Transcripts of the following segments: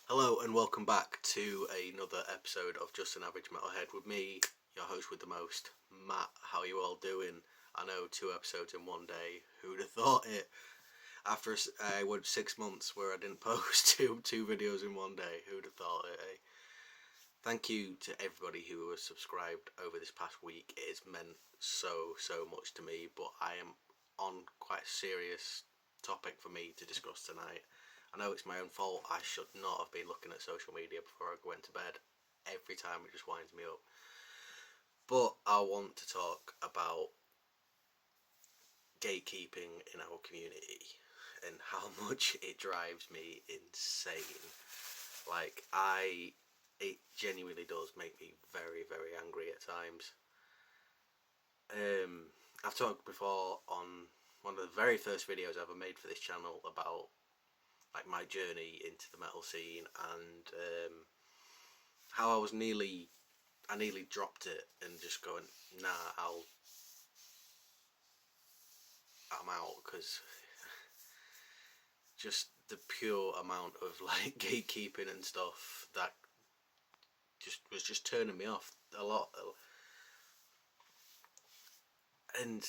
Hello and welcome back to another episode of Just an Average Metalhead with me, your host with the most, Matt. How you all doing? I know 2 episodes in one day. Who'd have thought it? After 6 months where I didn't post two videos in one day, who'd have thought it? Eh? Thank you to everybody who has subscribed over this past week. It has meant so much to me. But I am on quite a serious topic for me to discuss tonight. I know it's my own fault. I should not have been looking at social media before I went to bed. Every time it just winds me up. But I want to talk about gatekeeping in our community and how much it drives me insane. It genuinely does make me very angry at times. I've talked before on one of the very first videos I ever made for this channel about my journey into the metal scene and how I nearly dropped it and just going, nah, I'm out, because just the pure amount of gatekeeping and stuff that was just turning me off a lot. And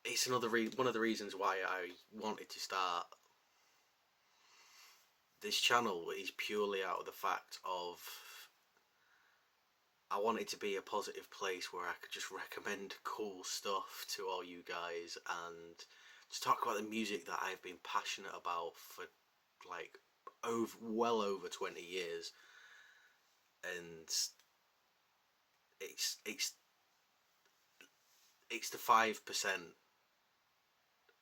it's one of the reasons why I wanted to start this channel is purely out of the fact of I want it to be a positive place where I could just recommend cool stuff to all you guys and just talk about the music that I've been passionate about for well over 20 years. And it's the 5%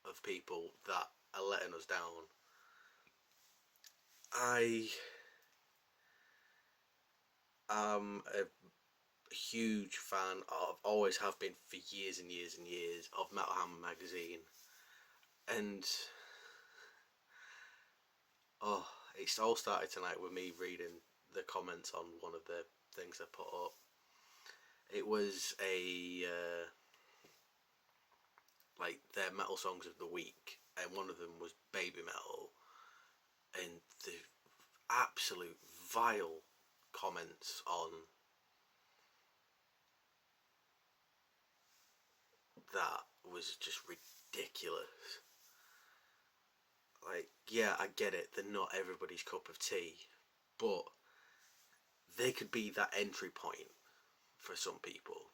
of people that are letting us down. I am a huge fan of, always have been for years and years and years, of Metal Hammer magazine, and it's all started tonight with me reading the comments on one of the things I put up. It was their metal songs of the week, and one of them was Baby Metal, and the absolute vile comments on that was just ridiculous. Yeah, I get it, they're not everybody's cup of tea, but they could be that entry point for some people.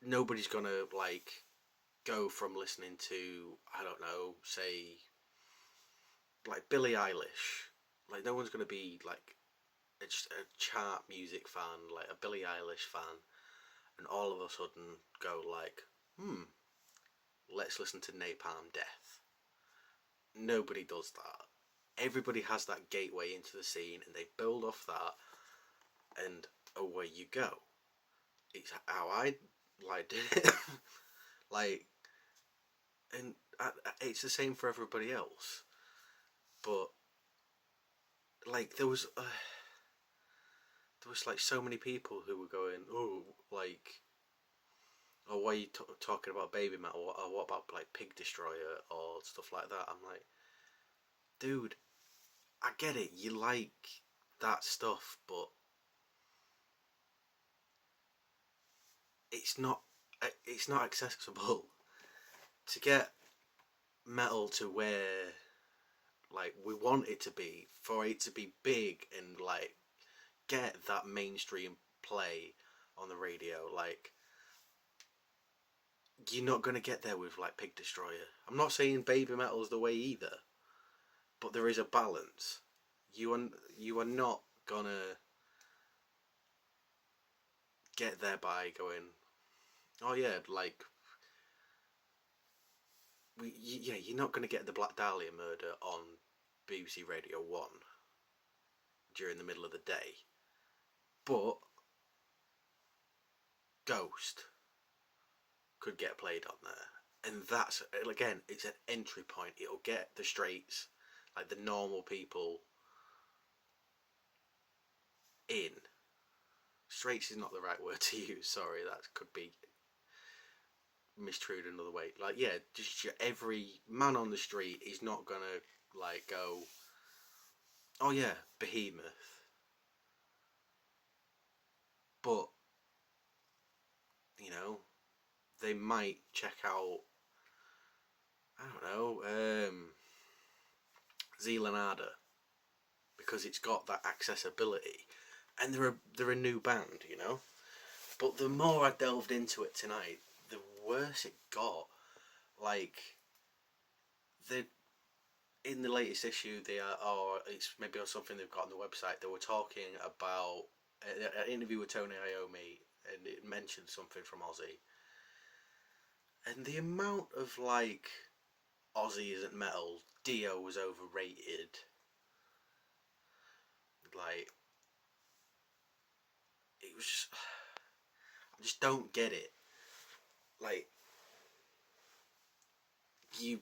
Nobody's gonna go from listening to, I don't know, say Billie Eilish. No one's gonna be just a chart music fan, a Billie Eilish fan, and all of a sudden go let's listen to Napalm Death. Nobody does that. Everybody has that gateway into the scene, and they build off that, and away you go. It's how I did it. And it's the same for everybody else. But there was so many people who were going, oh, why are you talking about Baby Metal? Or what about Pig Destroyer or stuff like that? I'm like, dude, I get it, you like that stuff, but it's not accessible. To get metal to where we want it to be, for it to be big and get that mainstream play on the radio, you're not going to get there with Pig Destroyer. I'm not saying Baby Metal is the way either, but there is a balance. You are not gonna get there by going, oh yeah, you're not going to get the Black Dahlia murder on BBC Radio 1 during the middle of the day, but Ghost could get played on there, and that's, again, it's an entry point. It'll get the straights, the normal people, in. Straights is not the right word to use, sorry, that could be mistreated another way. Like, yeah, just every man on the street is not gonna like go, oh yeah, Behemoth, but you know, they might check out, I don't know, Zealanada because it's got that accessibility, and they're a new band, you know. But the more I delved into it tonight, the worse it got. Like, they in the latest issue, they are, or it's maybe on something they've got on the website. They were talking about an interview with Tony Iommi, and it mentioned something from Ozzy, and the amount of like Ozzy isn't metal, Dio was overrated. Like, it was just, I just don't get it. Like, you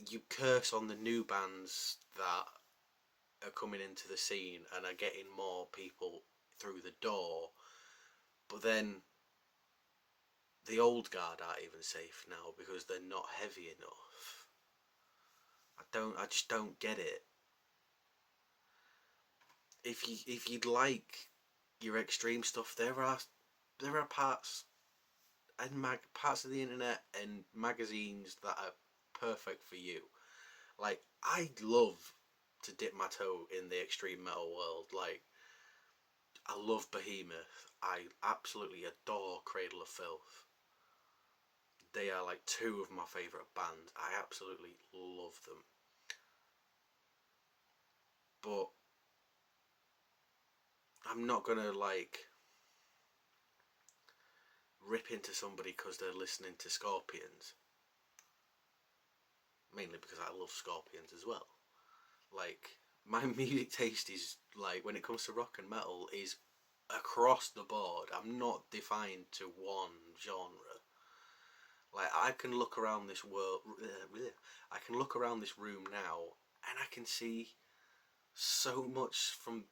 you curse on the new bands that are coming into the scene and are getting more people through the door, but then the old guard aren't even safe now because they're not heavy enough. I just don't get it. If you'd like your extreme stuff, there are parts and parts of the internet and magazines that are perfect for you. Like, I'd love to dip my toe in the extreme metal world. Like, I love Behemoth. I absolutely adore Cradle of Filth. They are like two of my favourite bands. I absolutely love them. But I'm not gonna like rip into somebody because they're listening to Scorpions. Mainly because I love Scorpions as well. Like, my music taste is like, when it comes to rock and metal, is across the board. I'm not defined to one genre. Like, I can look around this world, I can look around this room now, and I can see so much from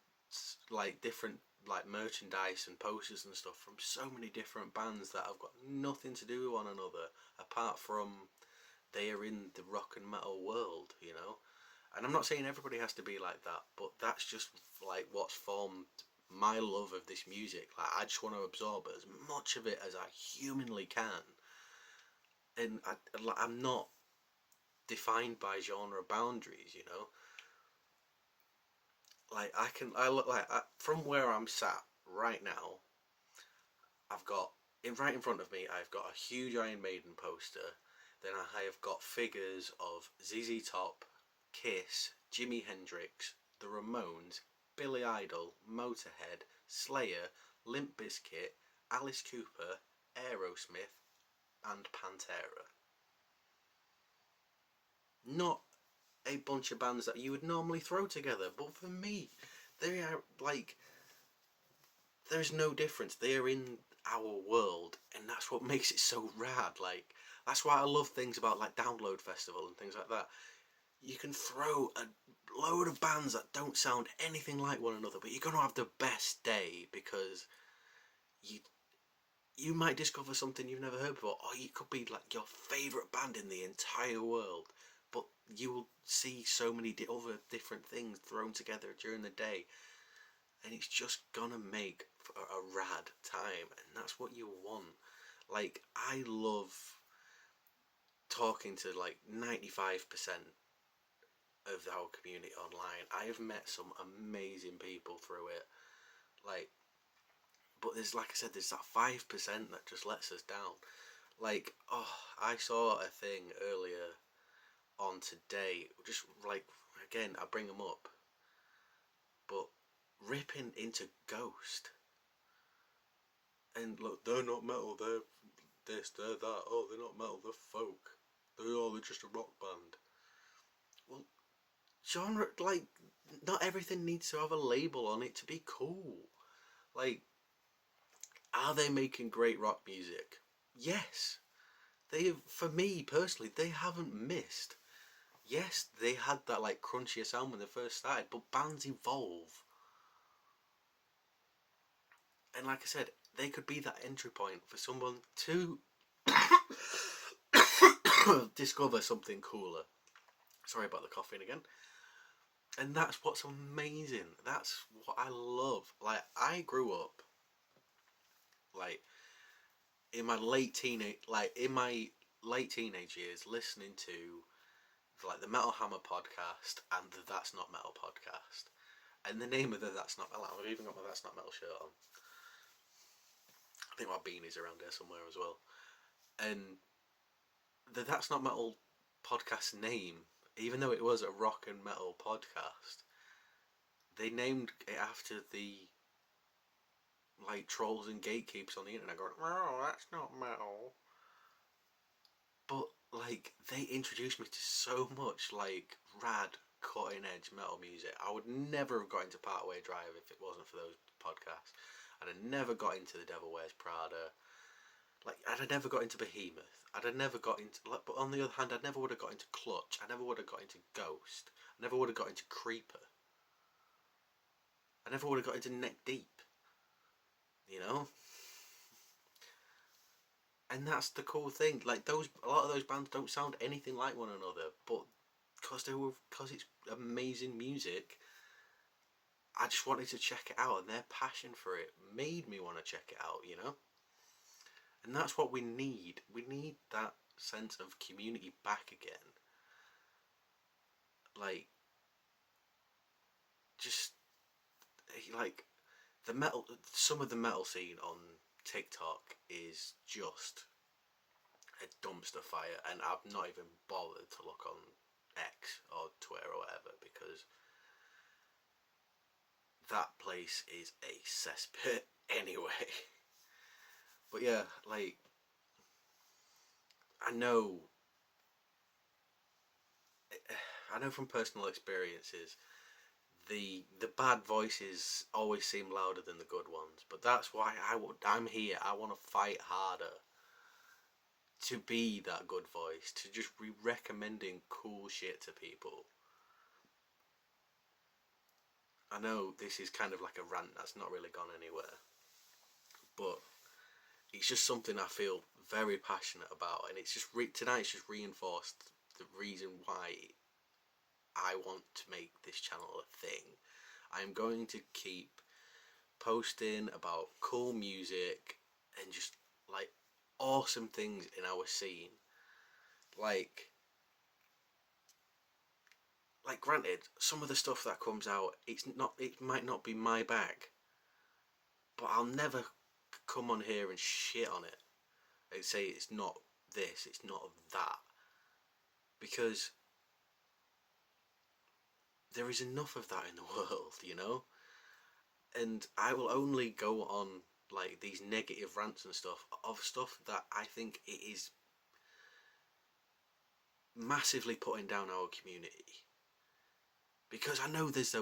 like different like merchandise and posters and stuff from so many different bands that have got nothing to do with one another apart from they are in the rock and metal world, you know. And I'm not saying everybody has to be like that, but that's just like what's formed my love of this music. Like, I just want to absorb as much of it as I humanly can, and I'm not defined by genre boundaries, you know. Like, I look like, from where I'm sat right now, I've got right in front of me, I've got a huge Iron Maiden poster. Then I have got figures of ZZ Top, Kiss, Jimi Hendrix, The Ramones, Billy Idol, Motorhead, Slayer, Limp Bizkit, Alice Cooper, Aerosmith, and Pantera. Not a bunch of bands that you would normally throw together, but for me, they are like, there's no difference. They are in our world, and that's what makes it so rad. Like, that's why I love things about like Download Festival and things like that. You can throw a load of bands that don't sound anything like one another, but you're gonna have the best day because you you might discover something you've never heard before, or you could be like your favourite band in the entire world, but you will see so many other different things thrown together during the day, and it's just gonna make for a rad time, and that's what you want. Like, I love talking to like 95% of our community online. I have met some amazing people through it. Like, but there's, like I said, there's that 5% that just lets us down. Like, oh, I saw a thing earlier on today, just like, again, I bring them up, but ripping into Ghost. And look, they're not metal, they're this, they're that, oh, they're not metal, they're folk. They're just a rock band. Well, genre, like, not everything needs to have a label on it to be cool. Like, are they making great rock music? Yes. They, for me personally, they haven't missed. Yes, they had that like crunchier sound when they first started, but bands evolve. And like I said, they could be that entry point for someone to discover something cooler. Sorry about the coughing again. And that's what's amazing. That's what I love. Like, I grew up, like, in my late teenage years, listening to like the Metal Hammer podcast and the That's Not Metal podcast. And the name of the That's Not Metal, I've even got my That's Not Metal shirt on. I think my beanie's around here somewhere as well. And the That's Not Metal podcast name, even though it was a rock and metal podcast, they named it after the like trolls and gatekeepers on the internet going, "Oh, that's not metal." But like they introduced me to so much like rad, cutting edge metal music. I would never have got into Partway Drive if it wasn't for those podcasts. And I never got into The Devil Wears Prada. Like, I'd have never got into Behemoth. I'd have never got into... Like, but on the other hand, I never would have got into Clutch. I never would have got into Ghost. I never would have got into Creeper. I never would have got into Neck Deep. You know? And that's the cool thing. Like, a lot of those bands don't sound anything like one another. But because it's amazing music, I just wanted to check it out. And their passion for it made me want to check it out, you know? And that's what we need. We need that sense of community back again. Like, just like some of the metal scene on TikTok is just a dumpster fire, and I've not even bothered to look on X or Twitter or whatever, because that place is a cesspit anyway. But yeah, like, I know from personal experiences, the bad voices always seem louder than the good ones. But that's why I'm here. I want to fight harder to be that good voice, to just be recommending cool shit to people. I know this is kind of like a rant that's not really gone anywhere, but it's just something I feel very passionate about, and it's just tonight's just reinforced the reason why I want to make this channel a thing. I'm going to keep posting about cool music and just like awesome things in our scene. Like granted, some of the stuff that comes out, it might not be my bag, but I'll never come on here and shit on it and say it's not this, it's not that, because there is enough of that in the world, you know. And I will only go on like these negative rants and stuff that I think it is massively putting down our community, because I know there's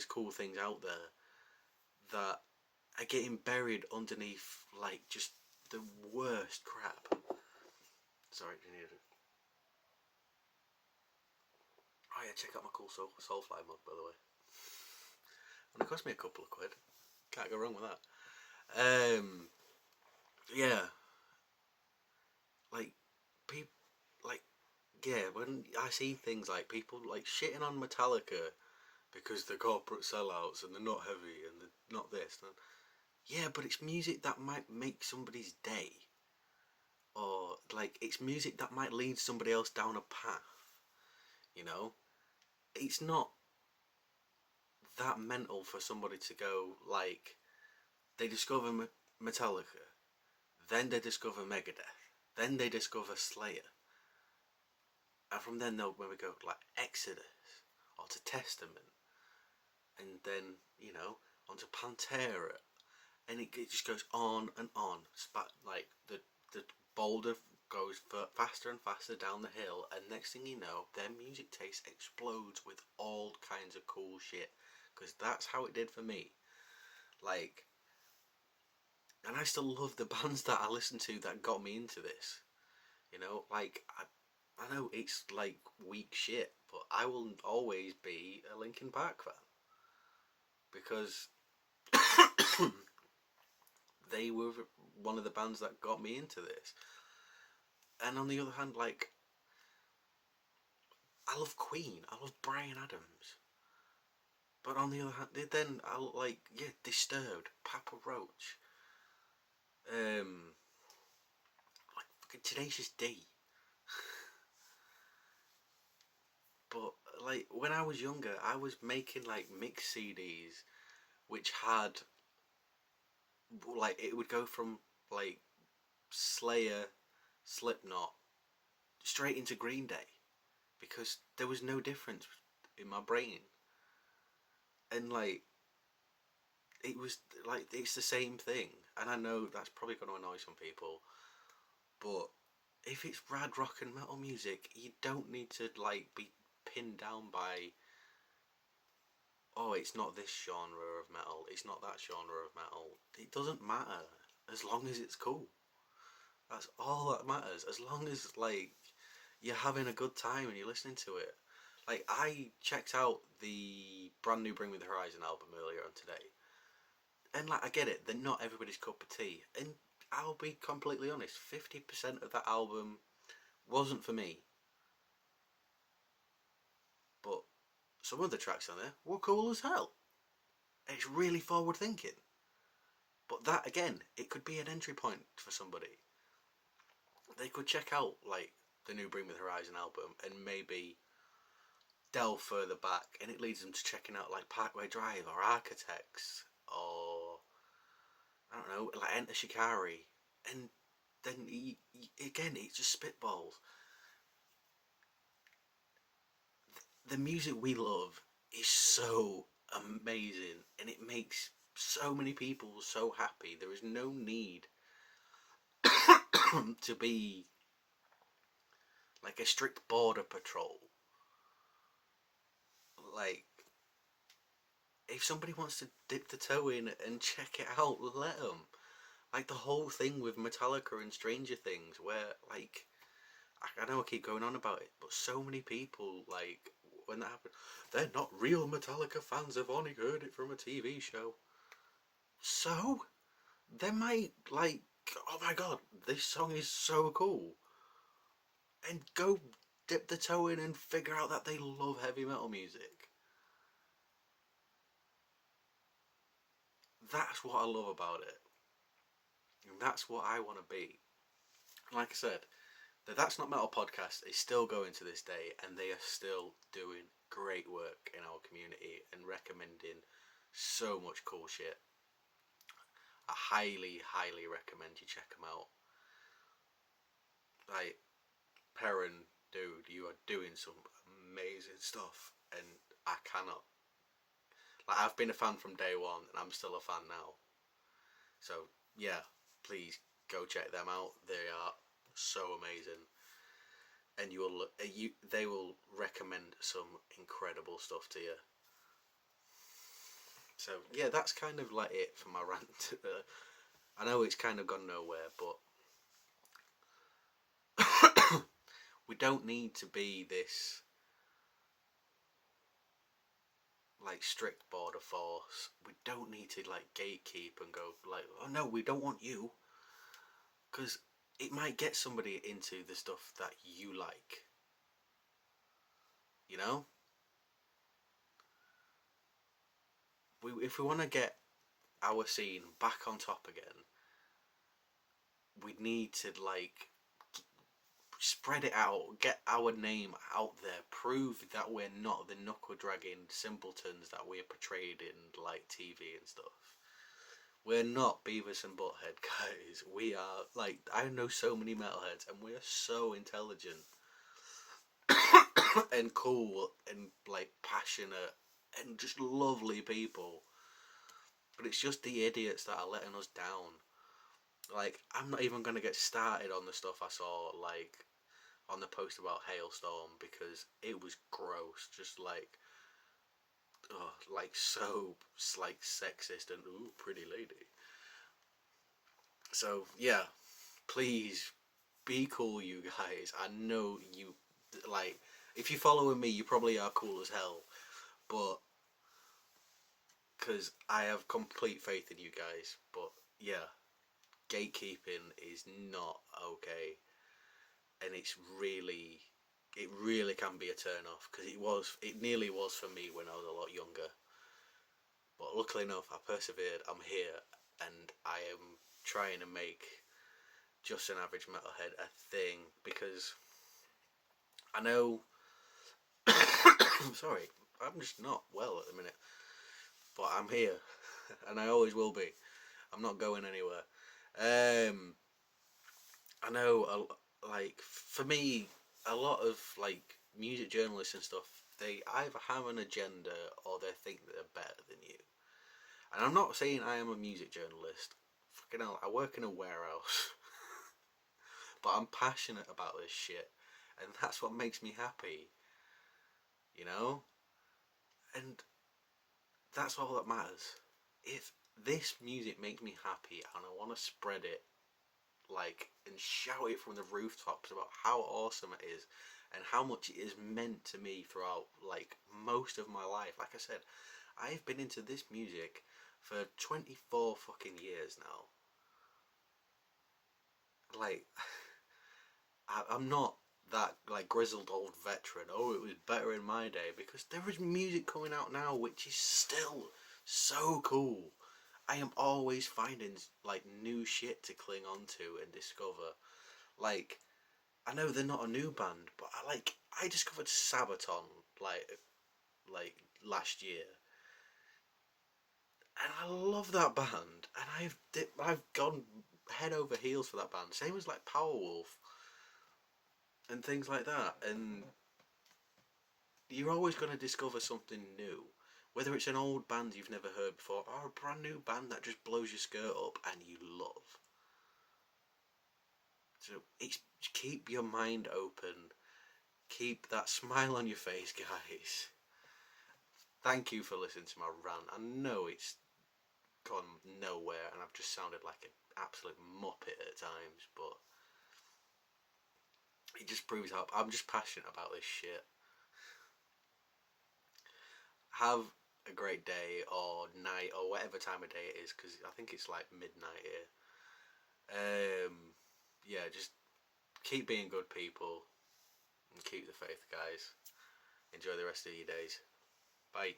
cool things out there that are getting buried underneath like just the worst crap. Sorry, do you need it? Oh yeah, check out my cool Soulfly mug, by the way. And it cost me a couple of quid. Can't go wrong with that. Yeah, like people, like yeah, when I see things like people like shitting on Metallica because they're corporate sellouts and they're not heavy and they're not this. And, yeah, but it's music that might make somebody's day, or like it's music that might lead somebody else down a path. You know, it's not that mental for somebody to go like they discover Metallica, then they discover Megadeth, then they discover Slayer, and from then they'll maybe go like Exodus or to Testament, and then onto Pantera, and it just goes on and on. Like the boulder goes faster and faster down the hill, and next thing you know, their music taste explodes with all kinds of cool shit, because that's how it did for me. Like, and I still love the bands that I listened to that got me into this. You know, like I know it's like weak shit, but I will always be a Linkin Park fan, because they were one of the bands that got me into this. And on the other hand, like, I love Queen, I love Bryan Adams. But on the other hand, then I like, yeah, Disturbed, Papa Roach, like fucking Tenacious D. But like when I was younger, I was making like mix CDs, which had like it would go from like Slayer, Slipknot, straight into Green Day, because there was no difference in my brain, and like it was like it's the same thing. And I know that's probably going to annoy some people, but if it's rad rock and metal music, you don't need to like be pinned down by, oh, it's not this genre of metal, it's not that genre of metal. It doesn't matter as long as it's cool. That's all that matters. As long as like you're having a good time and you're listening to it. Like I checked out the brand new Bring Me the Horizon album earlier on today, and like I get it, they're not everybody's cup of tea, and I'll be completely honest, 50% of that album wasn't for me, but some of the tracks on there were cool as hell. It's really forward thinking. But that again, it could be an entry point for somebody. They could check out like the new Bring Me the Horizon album and maybe delve further back, and it leads them to checking out like Parkway Drive or Architects or I don't know, like Enter Shikari, and then again, it's just spitballs. The music we love is so amazing, and it makes so many people so happy. There is no need to be like a strict border patrol. Like, if somebody wants to dip the toe in and check it out, let them. Like the whole thing with Metallica and Stranger Things, where like I know I keep going on about it, but so many people like when that happened, they're not real Metallica fans. They've only heard it from a TV show. So they might like, oh my god, this song is so cool, and go dip the toe in and figure out that they love heavy metal music. That's what I love about it, and that's what I want to be. Like I said, the That's Not Metal podcast is still going to this day, and they are still doing great work in our community and recommending so much cool shit. I highly, highly recommend you check them out. Like, Perrin, dude, you are doing some amazing stuff, and I cannot. Like, I've been a fan from day one, and I'm still a fan now. So, yeah, please go check them out. They are so amazing. And they will recommend some incredible stuff to you. So yeah, that's kind of like it for my rant. I know it's kind of gone nowhere, but we don't need to be this like strict border force. We don't need to like gatekeep and go like, oh no, we don't want you, because it might get somebody into the stuff that you like. You know, if we want to get our scene back on top again, we need to like spread it out, get our name out there, prove that we're not the knuckle dragging simpletons that we're portrayed in like TV and stuff. We're not Beavis and Butthead, guys. We are like, I know so many metalheads, and we're so intelligent and cool and like passionate and just lovely people. But it's just the idiots that are letting us down. Like, I'm not even gonna get started on the stuff I saw like on the post about Hailstorm, because it was gross. Just like, oh, like so like sexist and ooh, pretty lady. So yeah, please be cool, you guys. I know you like. If you're following me, you probably are cool as hell. But because I have complete faith in you guys. But yeah, gatekeeping is not okay. and it really can be a turn off, because it nearly was for me when I was a lot younger. But luckily enough, I persevered. I'm here, and I am trying to make Just an Average Metalhead a thing, because I know. Sorry, I'm just not well at the minute, but I'm here, and I always will be. I'm not going anywhere. Um, I know, like, for me, a lot of like music journalists and stuff, they either have an agenda or they think they're better than you. And I'm not saying I am a music journalist. Fucking hell, I work in a warehouse, but I'm passionate about this shit, and that's what makes me happy, you know. And that's all that matters. If this music makes me happy and I want to spread it, like, and shout it from the rooftops about how awesome it is and how much it is meant to me throughout, like, most of my life. Like I said, I've been into this music for 24 fucking years now. Like, I'm not that, like, grizzled old veteran. Oh, it was better in my day, because there is music coming out now which is still so cool. I am always finding, like, new shit to cling on to and discover. Like, I know they're not a new band, but I discovered Sabaton like last year, and I love that band, and I've gone head over heels for that band. Same as like Powerwolf and things like that. And you're always going to discover something new, whether it's an old band you've never heard before or a brand new band that just blows your skirt up and you love. So it's keep your mind open, keep that smile on your face, guys. Thank you for listening to my rant. I know it's gone nowhere and I've just sounded like an absolute muppet at times, but it just proves how I'm just passionate about this shit. Have a great day or night or whatever time of day it is, because I think it's like midnight here. Yeah, just keep being good people and keep the faith, guys. Enjoy the rest of your days. Bye.